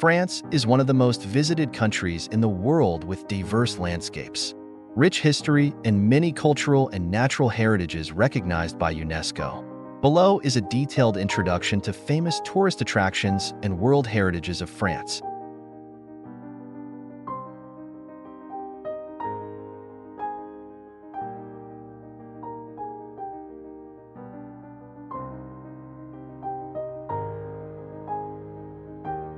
France is one of the most visited countries in the world with diverse landscapes, rich history, and many cultural and natural heritages recognized by UNESCO. Below is a detailed introduction to famous tourist attractions and world heritages of France.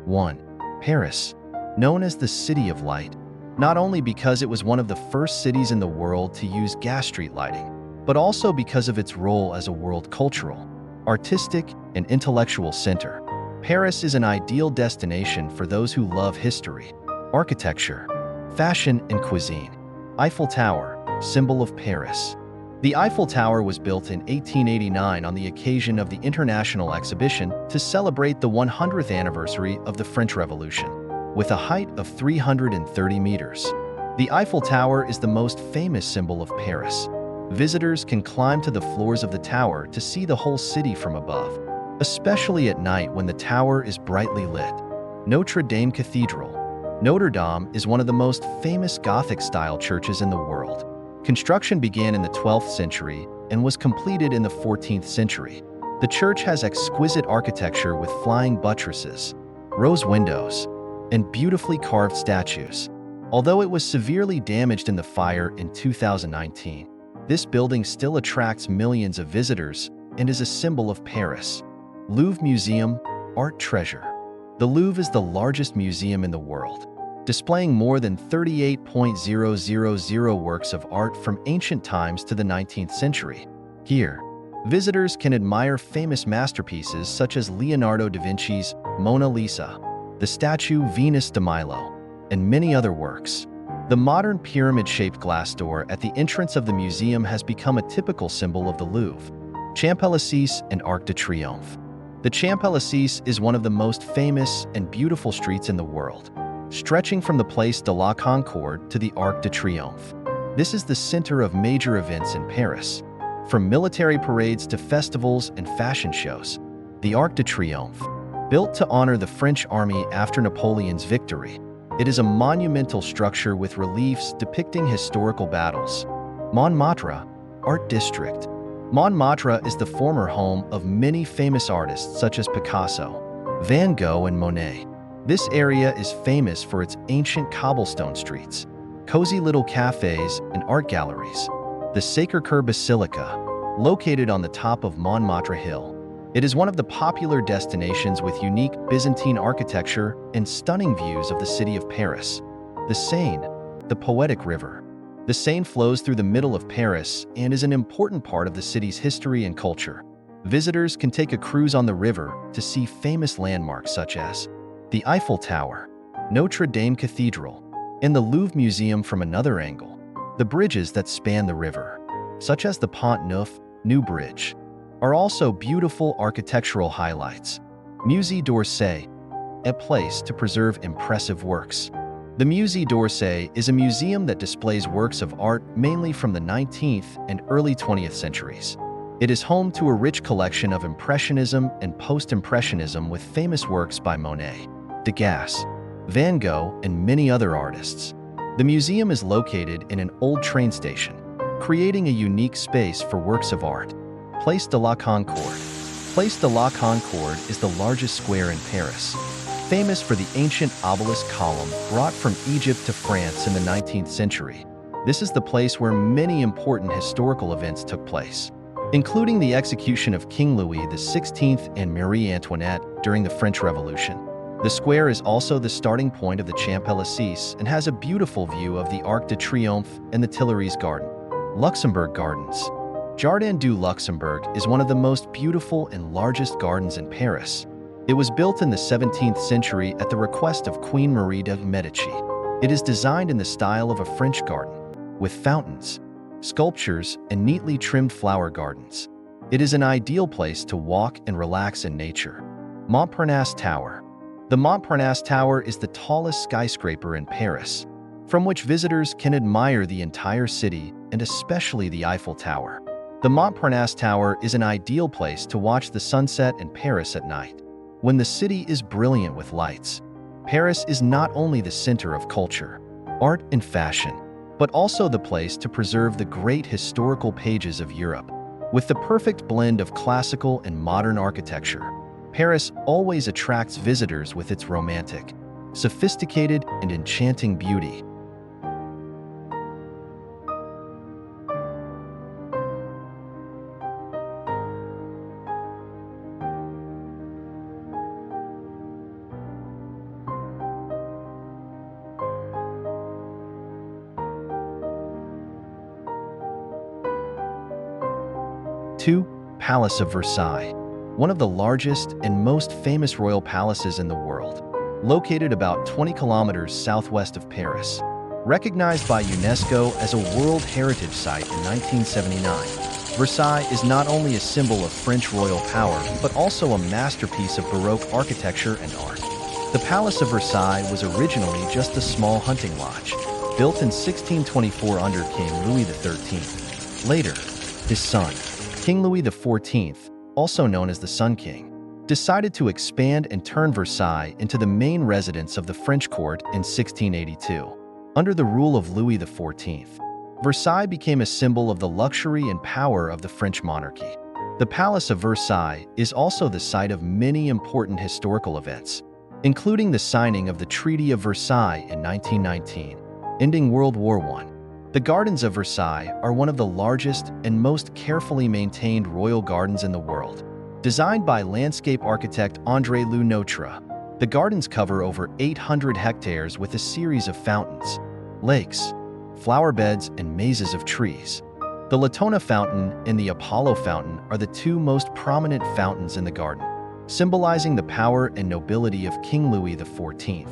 One, Paris, known as the City of Light, not only because it was one of the first cities in the world to use gas street lighting, but also because of its role as a world cultural, artistic, and intellectual center. Paris is an ideal destination for those who love history, architecture, fashion, and cuisine. Eiffel Tower, symbol of Paris. The Eiffel Tower was built in 1889 on the occasion of the International Exhibition to celebrate the 100th anniversary of the French Revolution. With a height of 330 meters, the Eiffel Tower is the most famous symbol of Paris. Visitors can climb to the floors of the tower to see the whole city from above, especially at night when the tower is brightly lit. Notre Dame Cathedral. Notre Dame is one of the most famous Gothic-style churches in the world. Construction began in the 12th century and was completed in the 14th century. The church has exquisite architecture with flying buttresses, rose windows, and beautifully carved statues. Although it was severely damaged in the fire in 2019, this building still attracts millions of visitors and is a symbol of Paris. Louvre Museum, art treasure. The Louvre is the largest museum in the world, displaying more than 38,000 works of art from ancient times to the 19th century. Here, visitors can admire famous masterpieces such as Leonardo da Vinci's Mona Lisa, the statue Venus de Milo, and many other works. The modern pyramid-shaped glass door at the entrance of the museum has become a typical symbol of the Louvre. Champs-Élysées and Arc de Triomphe. The Champs-Élysées is one of the most famous and beautiful streets in the world, stretching from the Place de la Concorde to the Arc de Triomphe. This is the center of major events in Paris, from military parades to festivals and fashion shows. The Arc de Triomphe, built to honor the French army after Napoleon's victory, it is a monumental structure with reliefs depicting historical battles. Montmartre, Art District. Montmartre is the former home of many famous artists such as Picasso, Van Gogh, and Monet. This area is famous for its ancient cobblestone streets, cozy little cafes, and art galleries. The Sacré-Cœur Basilica, located on the top of Montmartre Hill. It is one of the popular destinations with unique Byzantine architecture and stunning views of the city of Paris. The Seine, the poetic river. The Seine flows through the middle of Paris and is an important part of the city's history and culture. Visitors can take a cruise on the river to see famous landmarks such as the Eiffel Tower, Notre Dame Cathedral, and the Louvre Museum from another angle. The bridges that span the river, such as the Pont Neuf, New Bridge, are also beautiful architectural highlights. Musée d'Orsay, a place to preserve impressive works. The Musée d'Orsay is a museum that displays works of art mainly from the 19th and early 20th centuries. It is home to a rich collection of Impressionism and Post-Impressionism with famous works by Monet, Degas, Van Gogh, and many other artists. The museum is located in an old train station, creating a unique space for works of art. Place de la Concorde. Place de la Concorde is the largest square in Paris, famous for the ancient obelisk column brought from Egypt to France in the 19th century. This is the place where many important historical events took place, including the execution of King Louis XVI and Marie Antoinette during the French Revolution. The square is also the starting point of the Champs-Élysées and has a beautiful view of the Arc de Triomphe and the Tuileries Garden. Luxembourg Gardens. Jardin du Luxembourg is one of the most beautiful and largest gardens in Paris. It was built in the 17th century at the request of Queen Marie de Medici. It is designed in the style of a French garden, with fountains, sculptures, and neatly trimmed flower gardens. It is an ideal place to walk and relax in nature. Montparnasse Tower. The Montparnasse Tower is the tallest skyscraper in Paris, from which visitors can admire the entire city and especially the Eiffel Tower. The Montparnasse Tower is an ideal place to watch the sunset in Paris at night, when the city is brilliant with lights. Paris is not only the center of culture, art, and fashion, but also the place to preserve the great historical pages of Europe. With the perfect blend of classical and modern architecture, Paris always attracts visitors with its romantic, sophisticated, and enchanting beauty. Two, Palace of Versailles, one of the largest and most famous royal palaces in the world, located about 20 kilometers southwest of Paris. Recognized by UNESCO as a World Heritage Site in 1979, Versailles is not only a symbol of French royal power, but also a masterpiece of Baroque architecture and art. The Palace of Versailles was originally just a small hunting lodge, built in 1624 under King Louis XIII. Later, his son, King Louis XIV, also known as the Sun King, decided to expand and turn Versailles into the main residence of the French court in 1682. Under the rule of Louis XIV, Versailles became a symbol of the luxury and power of the French monarchy. The Palace of Versailles is also the site of many important historical events, including the signing of the Treaty of Versailles in 1919, ending World War I. The Gardens of Versailles are one of the largest and most carefully maintained royal gardens in the world. Designed by landscape architect André Le Notre, the gardens cover over 800 hectares with a series of fountains, lakes, flower beds, and mazes of trees. The Latona Fountain and the Apollo Fountain are the two most prominent fountains in the garden, symbolizing the power and nobility of King Louis XIV.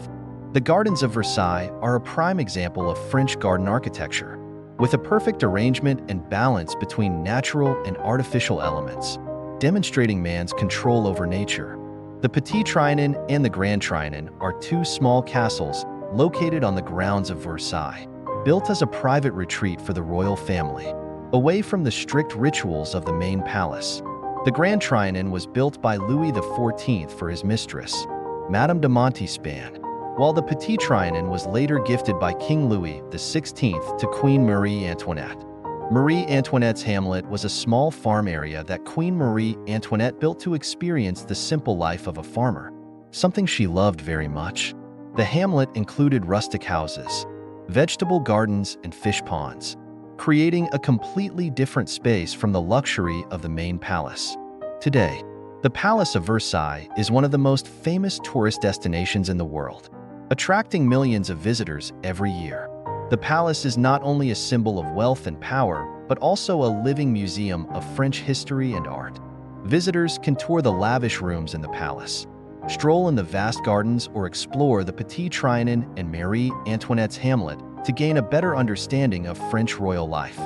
The Gardens of Versailles are a prime example of French garden architecture, with a perfect arrangement and balance between natural and artificial elements, demonstrating man's control over nature. The Petit Trianon and the Grand Trianon are two small castles located on the grounds of Versailles, built as a private retreat for the royal family, away from the strict rituals of the main palace. The Grand Trianon was built by Louis XIV for his mistress, Madame de Montespan, while the Petit Trianon was later gifted by King Louis XVI to Queen Marie Antoinette. Marie Antoinette's hamlet was a small farm area that Queen Marie Antoinette built to experience the simple life of a farmer, something she loved very much. The hamlet included rustic houses, vegetable gardens, and fish ponds, creating a completely different space from the luxury of the main palace. Today, the Palace of Versailles is one of the most famous tourist destinations in the world, attracting millions of visitors every year. The palace is not only a symbol of wealth and power, but also a living museum of French history and art. Visitors can tour the lavish rooms in the palace, stroll in the vast gardens, or explore the Petit Trianon and Marie Antoinette's hamlet to gain a better understanding of French royal life.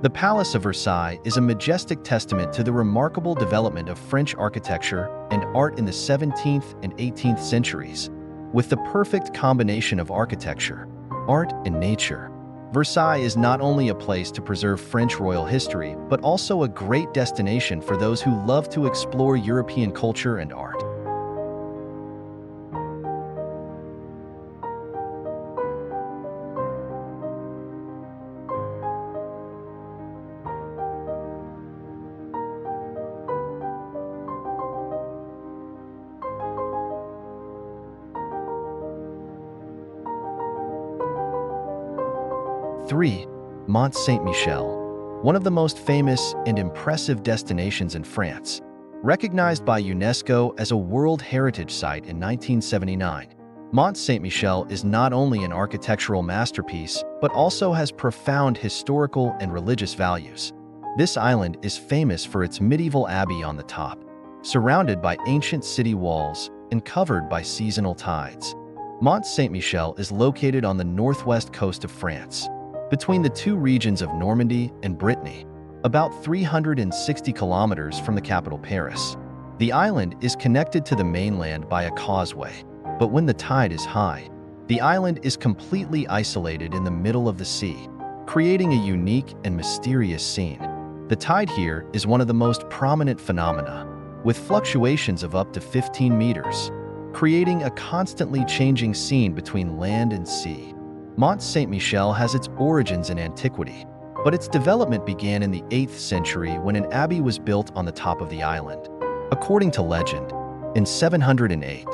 The Palace of Versailles is a majestic testament to the remarkable development of French architecture and art in the 17th and 18th centuries. With the perfect combination of architecture, art, and nature, Versailles is not only a place to preserve French royal history, but also a great destination for those who love to explore European culture and art. Three, Mont Saint-Michel, one of the most famous and impressive destinations in France. Recognized by UNESCO as a World Heritage Site in 1979, Mont Saint-Michel is not only an architectural masterpiece, but also has profound historical and religious values. This island is famous for its medieval abbey on the top, surrounded by ancient city walls and covered by seasonal tides. Mont Saint-Michel is located on the northwest coast of France, between the two regions of Normandy and Brittany, about 360 kilometers from the capital Paris. The island is connected to the mainland by a causeway, but when the tide is high, the island is completely isolated in the middle of the sea, creating a unique and mysterious scene. The tide here is one of the most prominent phenomena, with fluctuations of up to 15 meters. creating a constantly changing scene between land and sea. Mont Saint-Michel has its origins in antiquity, but its development began in the 8th century when an abbey was built on the top of the island. According to legend, in 708,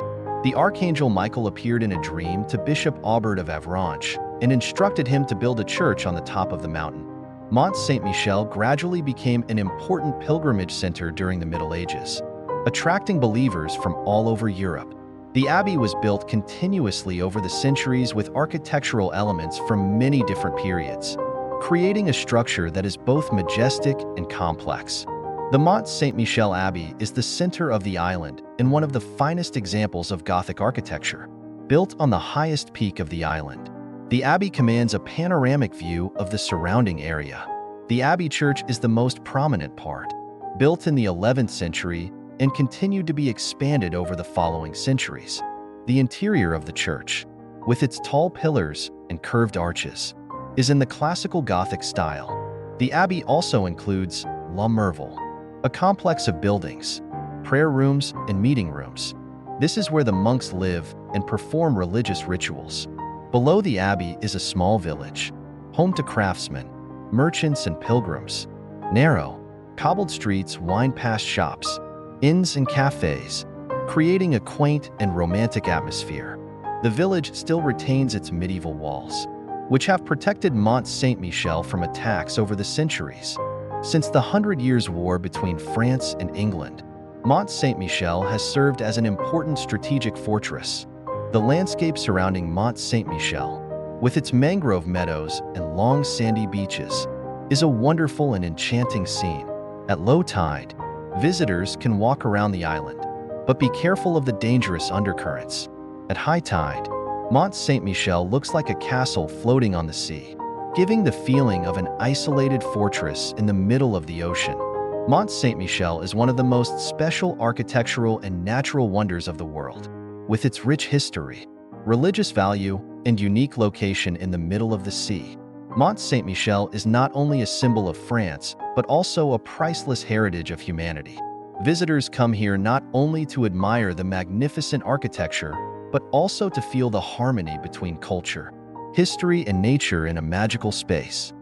the archangel Michael appeared in a dream to Bishop Aubert of Avranches and instructed him to build a church on the top of the mountain. Mont Saint-Michel gradually became an important pilgrimage center during the Middle Ages, attracting believers from all over Europe. The abbey was built continuously over the centuries with architectural elements from many different periods, creating a structure that is both majestic and complex. The Mont Saint-Michel Abbey is the center of the island and one of the finest examples of Gothic architecture. Built on the highest peak of the island, the abbey commands a panoramic view of the surrounding area. The abbey church is the most prominent part, built in the 11th century and continued to be expanded over the following centuries. The interior of the church, with its tall pillars and curved arches, is in the classical Gothic style. The abbey also includes La Merveille, a complex of buildings, prayer rooms, and meeting rooms. This is where the monks live and perform religious rituals. Below the abbey is a small village, home to craftsmen, merchants, and pilgrims. Narrow, cobbled streets wind past shops, inns, and cafes, creating a quaint and romantic atmosphere. The village still retains its medieval walls, which have protected Mont Saint-Michel from attacks over the centuries. Since the 100 Years' War between France and England, Mont Saint-Michel has served as an important strategic fortress. The landscape surrounding Mont Saint-Michel, with its mangrove meadows and long sandy beaches, is a wonderful and enchanting scene. At low tide, visitors can walk around the island, but be careful of the dangerous undercurrents. At high tide, Mont Saint-Michel looks like a castle floating on the sea, giving the feeling of an isolated fortress in the middle of the ocean. Mont Saint-Michel is one of the most special architectural and natural wonders of the world. With its rich history, religious value, and unique location in the middle of the sea, Mont Saint-Michel is not only a symbol of France, but also a priceless heritage of humanity. Visitors come here not only to admire the magnificent architecture, but also to feel the harmony between culture, history, and nature in a magical space.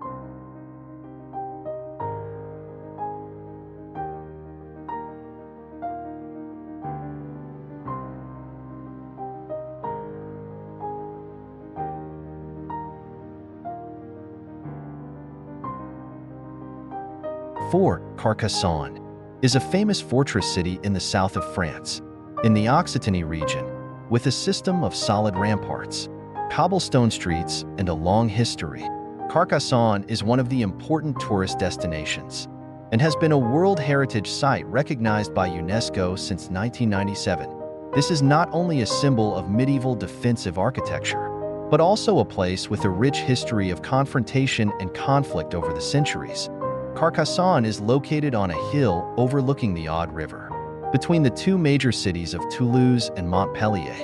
Carcassonne is a famous fortress city in the south of France, in the Occitanie region, with a system of solid ramparts, cobblestone streets, and a long history. Carcassonne is one of the important tourist destinations and has been a World Heritage Site recognized by UNESCO since 1997. This is not only a symbol of medieval defensive architecture, but also a place with a rich history of confrontation and conflict over the centuries. Carcassonne is located on a hill overlooking the Aude River, between the two major cities of Toulouse and Montpellier.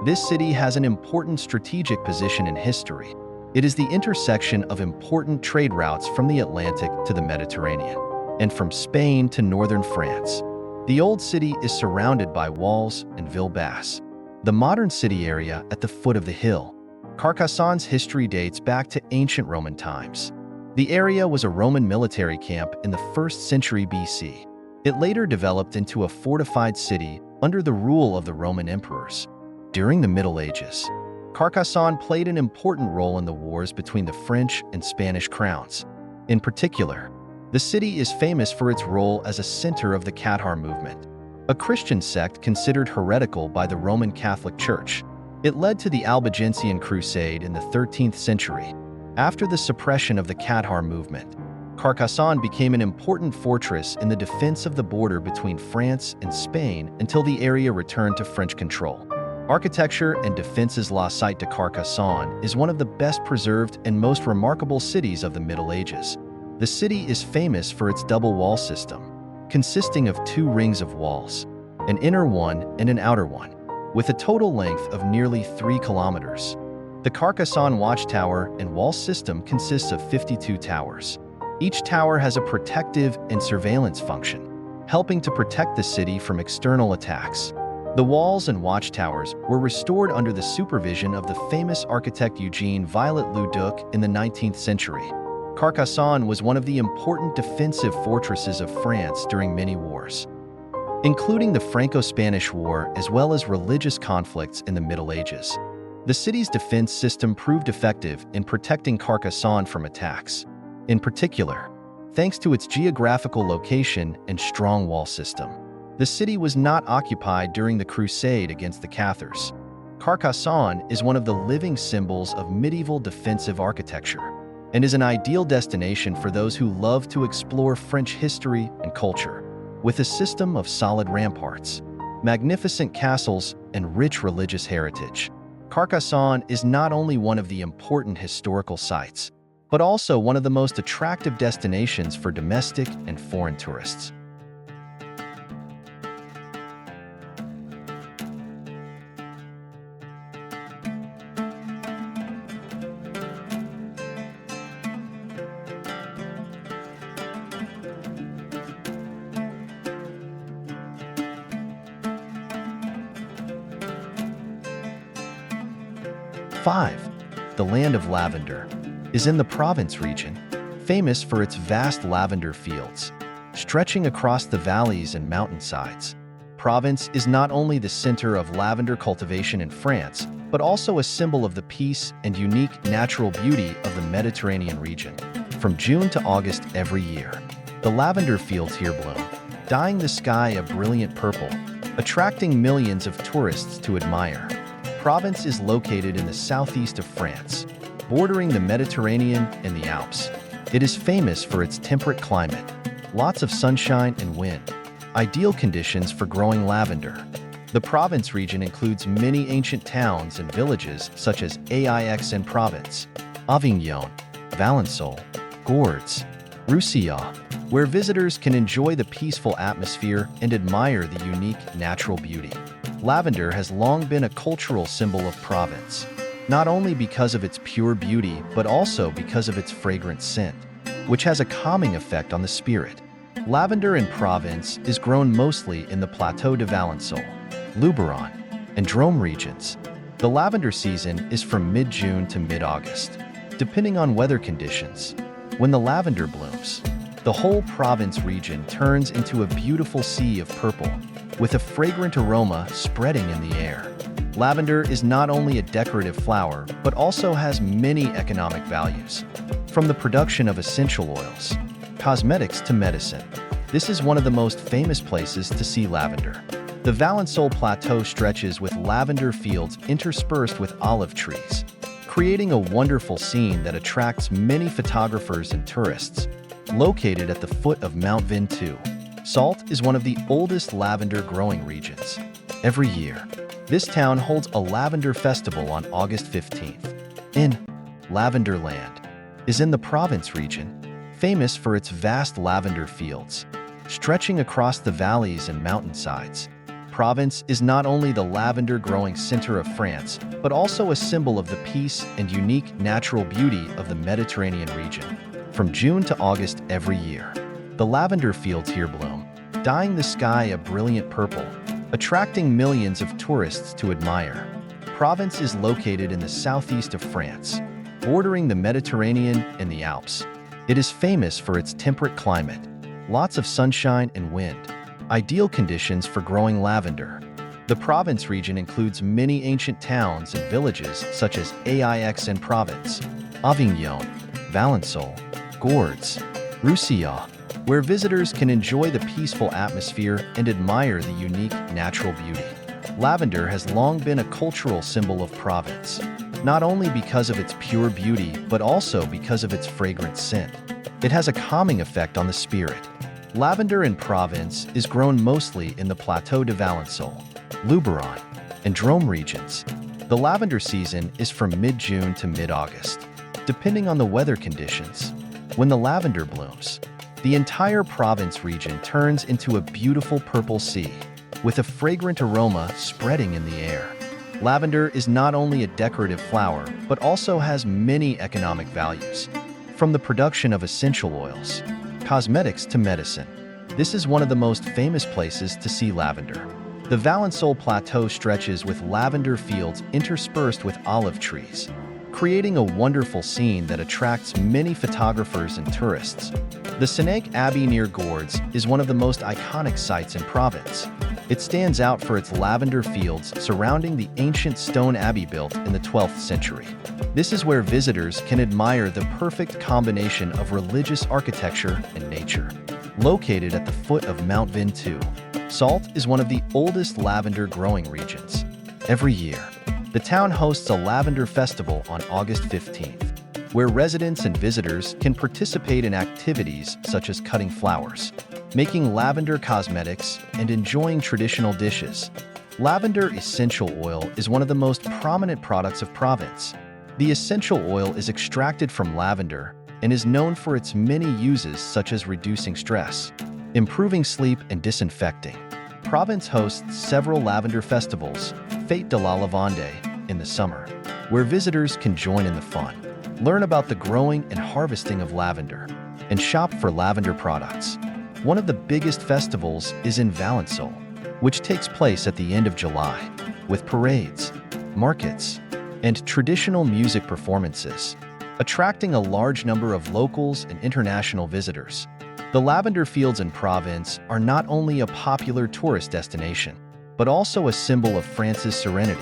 This city has an important strategic position in history. It is the intersection of important trade routes from the Atlantic to the Mediterranean, and from Spain to northern France. The old city is surrounded by walls and ville basse. The modern city area at the foot of the hill. Carcassonne's history dates back to ancient Roman times. The area was a Roman military camp in the 1st century BC. It later developed into a fortified city under the rule of the Roman emperors. During the Middle Ages, Carcassonne played an important role in the wars between the French and Spanish crowns. In particular, the city is famous for its role as a center of the Cathar movement, a Christian sect considered heretical by the Roman Catholic Church. It led to the Albigensian Crusade in the 13th century. After the suppression of the Cathar movement, Carcassonne became an important fortress in the defense of the border between France and Spain until the area returned to French control. Architecture and defenses. La Cité de Carcassonne is one of the best preserved and most remarkable cities of the Middle Ages. The city is famous for its double wall system, consisting of 2 rings of walls, an inner one and an outer one, with a total length of nearly 3 kilometers. The Carcassonne watchtower and wall system consists of 52 towers. Each tower has a protective and surveillance function, helping to protect the city from external attacks. The walls and watchtowers were restored under the supervision of the famous architect Eugene Viollet-le-Duc in the 19th century. Carcassonne was one of the important defensive fortresses of France during many wars, including the Franco-Spanish War as well as religious conflicts in the Middle Ages. The city's defense system proved effective in protecting Carcassonne from attacks. In particular, thanks to its geographical location and strong wall system, the city was not occupied during the crusade against the Cathars. Carcassonne is one of the living symbols of medieval defensive architecture and is an ideal destination for those who love to explore French history and culture. With a system of solid ramparts, magnificent castles, and rich religious heritage, Carcassonne is not only one of the important historical sites, but also one of the most attractive destinations for domestic and foreign tourists. Five, the land of lavender is in the Provence region, famous for its vast lavender fields, stretching across the valleys and mountainsides. Provence is not only the center of lavender cultivation in France, but also a symbol of the peace and unique natural beauty of the Mediterranean region. From June to August every year, the lavender fields here bloom, dyeing the sky a brilliant purple, attracting millions of tourists to admire. Provence is located in the southeast of France, bordering the Mediterranean and the Alps. It is famous for its temperate climate, lots of sunshine and wind, ideal conditions for growing lavender. The Provence region includes many ancient towns and villages such as Aix-en-Provence, Avignon, Valençol, Gourdes, Roussillon, where visitors can enjoy the peaceful atmosphere and admire the unique natural beauty. Lavender has long been a cultural symbol of Provence, not only because of its pure beauty, but also because of its fragrant scent, which has a calming effect on the spirit. Lavender in Provence is grown mostly in the Plateau de Valençol, Luberon, and Drôme regions. The lavender season is from mid-June to mid-August, depending on weather conditions. When the lavender blooms, the whole Provence region turns into a beautiful sea of purple, with a fragrant aroma spreading in the air. Lavender is not only a decorative flower, but also has many economic values. From the production of essential oils, cosmetics to medicine, this is one of the most famous places to see lavender. The Valençol Plateau stretches with lavender fields interspersed with olive trees, creating a wonderful scene that attracts many photographers and tourists. Located at the foot of Mount Ventoux, Salt is one of the oldest lavender growing regions. Every year, this town holds a lavender festival on August 15th. In Lavender Land is in the Provence region, famous for its vast lavender fields, stretching across the valleys and mountainsides. Provence is not only the lavender growing center of France, but also a symbol of the peace and unique natural beauty of the Mediterranean region. From June to August every year, the lavender fields here bloom, dyeing the sky a brilliant purple, attracting millions of tourists to admire. Provence is located in the southeast of France, bordering the Mediterranean and the Alps. It is famous for its temperate climate, lots of sunshine and wind, ideal conditions for growing lavender. The Provence region includes many ancient towns and villages such as Aix-en-Provence, Avignon, Valençol, Gourdes, Roussillon, where visitors can enjoy the peaceful atmosphere and admire the unique natural beauty. Lavender has long been a cultural symbol of Provence, not only because of its pure beauty, but also because of its fragrant scent. It has a calming effect on the spirit. Lavender in Provence is grown mostly in the Plateau de Valençol, Luberon, and Drôme regions. The lavender season is from mid-June to mid-August, depending on the weather conditions. When the lavender blooms, the entire Provence region turns into a beautiful purple sea, with a fragrant aroma spreading in the air. Lavender is not only a decorative flower, but also has many economic values. From the production of essential oils, cosmetics to medicine, this is one of the most famous places to see lavender. The Valensole Plateau stretches with lavender fields interspersed with olive trees, creating a wonderful scene that attracts many photographers and tourists. The Senec Abbey near Gourds is one of the most iconic sites in Provence. It stands out for its lavender fields surrounding the ancient stone abbey built in the 12th century. This is where visitors can admire the perfect combination of religious architecture and nature. Located at the foot of Mount Ventoux, Salt is one of the oldest lavender growing regions. Every year, the town hosts a lavender festival on August 15th, where residents and visitors can participate in activities such as cutting flowers, making lavender cosmetics, and enjoying traditional dishes. Lavender essential oil is one of the most prominent products of Provence. The essential oil is extracted from lavender and is known for its many uses such as reducing stress, improving sleep, and disinfecting. Provence hosts several lavender festivals, Fête de la Lavande, in the summer, where visitors can join in the fun, learn about the growing and harvesting of lavender, and shop for lavender products. One of the biggest festivals is in Valensole, which takes place at the end of July, with parades, markets, and traditional music performances, attracting a large number of locals and international visitors. The lavender fields in Provence are not only a popular tourist destination, but also a symbol of France's serenity,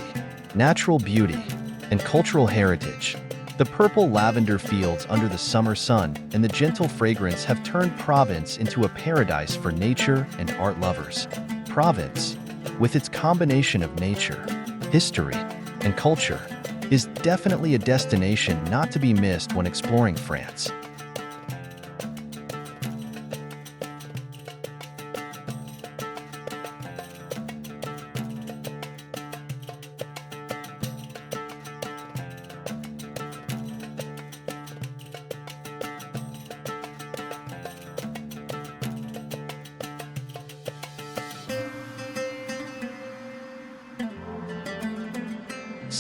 natural beauty, and cultural heritage. The purple lavender fields under the summer sun and the gentle fragrance have turned Provence into a paradise for nature and art lovers. Provence, with its combination of nature, history, and culture, is definitely a destination not to be missed when exploring France.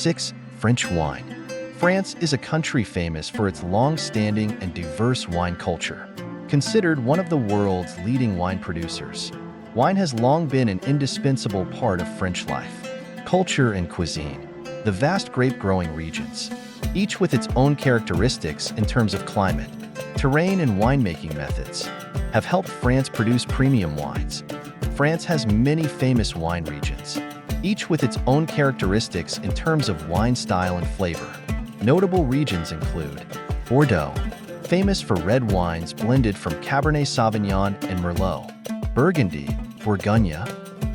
Six, French wine. France is a country famous for its long-standing and diverse wine culture. Considered one of the world's leading wine producers, wine has long been an indispensable part of French life, culture, and cuisine. The vast grape-growing regions, each with its own characteristics in terms of climate, terrain, and winemaking methods, have helped France produce premium wines. France has many famous wine regions, each with its own characteristics in terms of wine style and flavor. Notable regions include Bordeaux, famous for red wines blended from Cabernet Sauvignon and Merlot. Burgundy, Bourgogne,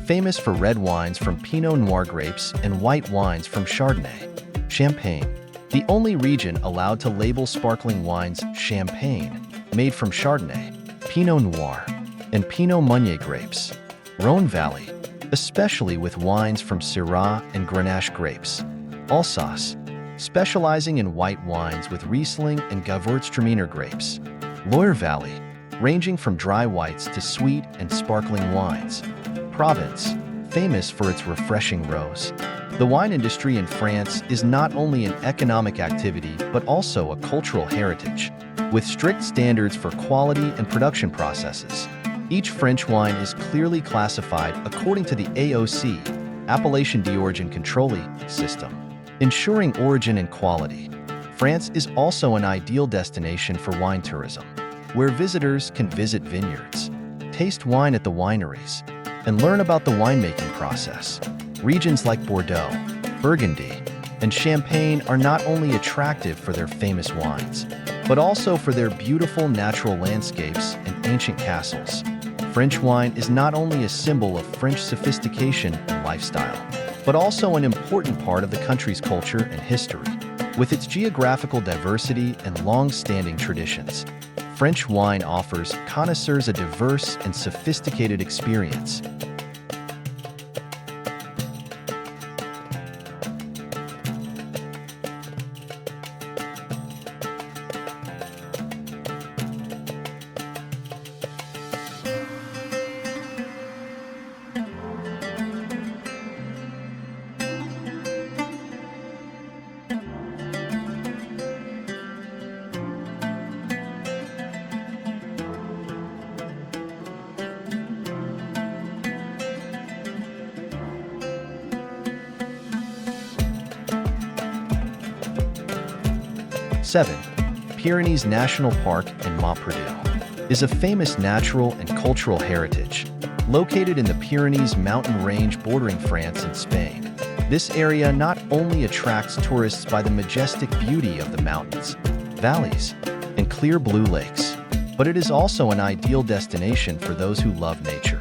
famous for red wines from Pinot Noir grapes and white wines from Chardonnay. Champagne, the only region allowed to label sparkling wines Champagne, made from Chardonnay, Pinot Noir, and Pinot Meunier grapes. Rhone Valley, especially with wines from Syrah and Grenache grapes. Alsace, specializing in white wines with Riesling and Gewürztraminer grapes. Loire Valley, ranging from dry whites to sweet and sparkling wines. Provence, famous for its refreshing rose. The wine industry in France is not only an economic activity but also a cultural heritage, with strict standards for quality and production processes. Each French wine is clearly classified according to the AOC, Appellation d'Origine Contrôlée system, ensuring origin and quality. France is also an ideal destination for wine tourism, where visitors can visit vineyards, taste wine at the wineries, and learn about the winemaking process. Regions like Bordeaux, Burgundy, and Champagne are not only attractive for their famous wines, but also for their beautiful natural landscapes and ancient castles. French wine is not only a symbol of French sophistication and lifestyle, but also an important part of the country's culture and history. With its geographical diversity and long-standing traditions, French wine offers connoisseurs a diverse and sophisticated experience. 7. Pyrenees National Park in Montperdue is a famous natural and cultural heritage located in the Pyrenees mountain range bordering France and Spain. This area not only attracts tourists by the majestic beauty of the mountains, valleys, and clear blue lakes, but it is also an ideal destination for those who love nature,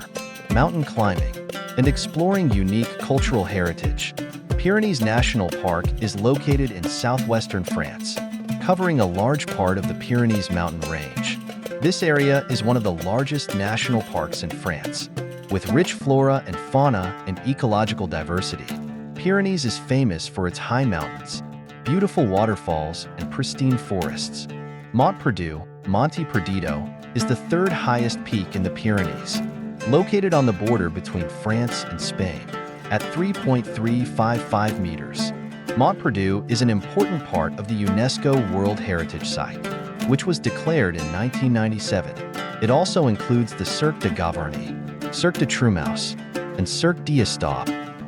mountain climbing, and exploring unique cultural heritage. Pyrenees National Park is located in southwestern France, covering a large part of the Pyrenees mountain range. This area is one of the largest national parks in France, with rich flora and fauna and ecological diversity. Pyrenees is famous for its high mountains, beautiful waterfalls, and pristine forests. Montperdue, Monte Perdido, is the third highest peak in the Pyrenees, located on the border between France and Spain, at 3.355 meters. Montperdue is an important part of the UNESCO World Heritage Site, which was declared in 1997. It also includes the Cirque de Gavarnie, Cirque de Trumouse, and Cirque d'Estaub.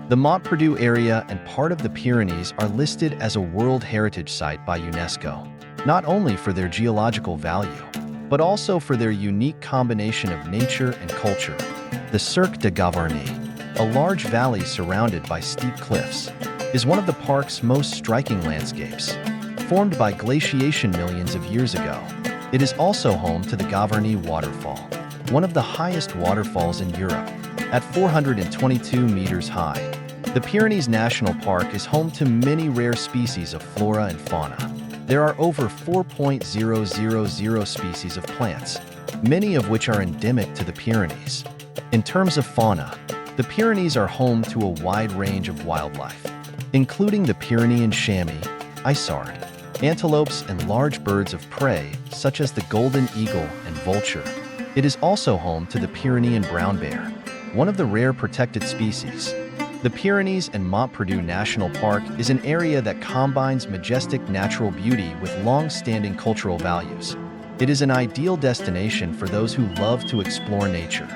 The Montperdue area and part of the Pyrenees are listed as a World Heritage Site by UNESCO, not only for their geological value, but also for their unique combination of nature and culture. The Cirque de Gavarnie, a large valley surrounded by steep cliffs, is one of the park's most striking landscapes. Formed by glaciation millions of years ago, it is also home to the Gavarnie Waterfall, one of the highest waterfalls in Europe, at 422 meters high. The Pyrenees National Park is home to many rare species of flora and fauna. There are over 4,000 species of plants, many of which are endemic to the Pyrenees. In terms of fauna, the Pyrenees are home to a wide range of wildlife, including the Pyrenean chamois, isard, antelopes, and large birds of prey such as the golden eagle and vulture. It is also home to the Pyrenean brown bear, one of the rare protected species. The Pyrenees and Montperdue National Park is an area that combines majestic natural beauty with long-standing cultural values. It is an ideal destination for those who love to explore nature,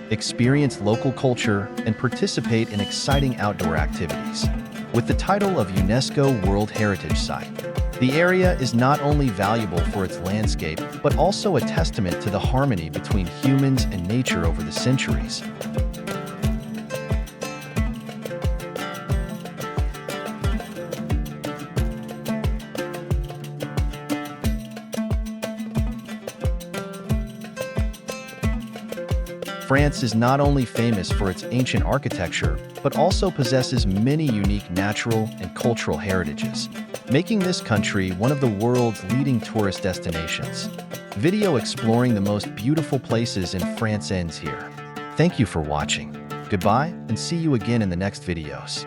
experience local culture, and participate in exciting outdoor activities. With the title of UNESCO World Heritage Site, the area is not only valuable for its landscape, but also a testament to the harmony between humans and nature over the centuries. France is not only famous for its ancient architecture, but also possesses many unique natural and cultural heritages, making this country one of the world's leading tourist destinations. Video exploring the most beautiful places in France ends here. Thank you for watching. Goodbye, and see you again in the next videos.